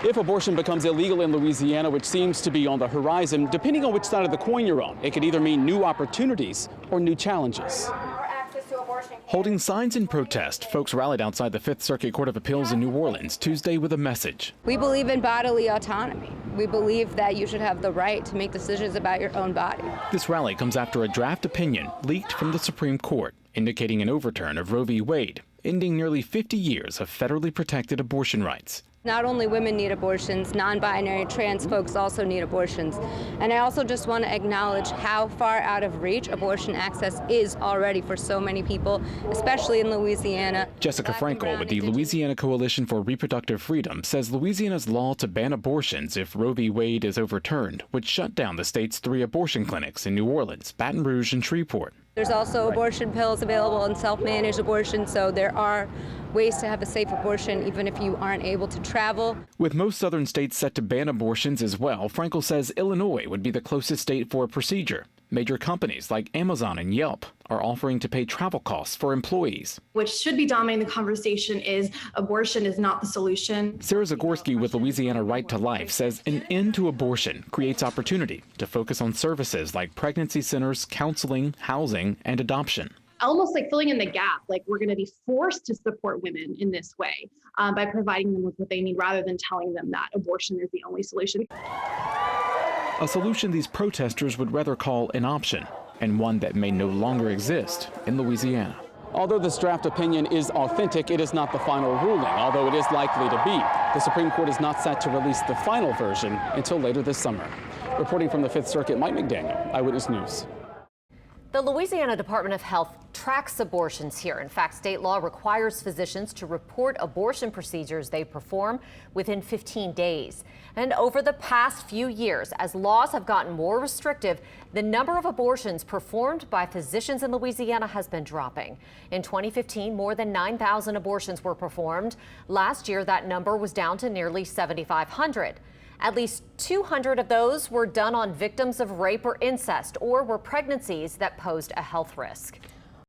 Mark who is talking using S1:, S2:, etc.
S1: If abortion becomes illegal in Louisiana, which seems to be on the horizon, depending on which side of the coin you're on, it could either mean new opportunities or new challenges.
S2: Holding signs in protest, folks rallied outside the Fifth Circuit Court of Appeals in New Orleans Tuesday with a message.
S3: We believe in bodily autonomy. We believe that you should have the right to make decisions about your own body.
S2: This rally comes after a draft opinion leaked from the Supreme Court indicating an overturn of Roe v. Wade, ending nearly 50 years of federally protected abortion rights.
S3: Not only women need abortions, non-binary, trans folks also need abortions. And I also just want to acknowledge how far out of reach abortion access is already for so many people, especially in Louisiana.
S2: Jessica Frankel with the Louisiana Coalition for Reproductive Freedom says Louisiana's law to ban abortions if Roe v. Wade is overturned would shut down the state's 3 abortion clinics in New Orleans, Baton Rouge, and Shreveport.
S3: There's also abortion pills available and self-managed abortion, so there are ways to have a safe abortion even if you aren't able to travel.
S2: With most southern states set to ban abortions as well, Frankel says Illinois would be the closest state for a procedure. Major companies like Amazon and Yelp are offering to pay travel costs for employees.
S4: What should be dominating the conversation is abortion is not the solution.
S2: Sarah Zagorski with Louisiana Right to Life says an end to abortion creates opportunity to focus on services like pregnancy centers, counseling, housing, and adoption.
S4: Almost like filling in the gap, like we're going to be forced to support women in this way by providing them with what they need rather than telling them that abortion is the only solution.
S2: A solution these protesters would rather call an option, and one that may no longer exist in Louisiana.
S1: Although this draft opinion is authentic, it is not the final ruling, although it is likely to be. The Supreme Court is not set to release the final version until later this summer. Reporting from the Fifth Circuit, Mike McDaniel, Eyewitness News.
S5: The Louisiana Department of Health tracks abortions here. In fact, state law requires physicians to report abortion procedures they perform within 15 days. And over the past few years, as laws have gotten more restrictive, the number of abortions performed by physicians in Louisiana has been dropping. In 2015, more than 9,000 abortions were performed. Last year, that number was down to nearly 7,500. At least 200 of those were done on victims of rape or incest or were pregnancies that posed a health risk.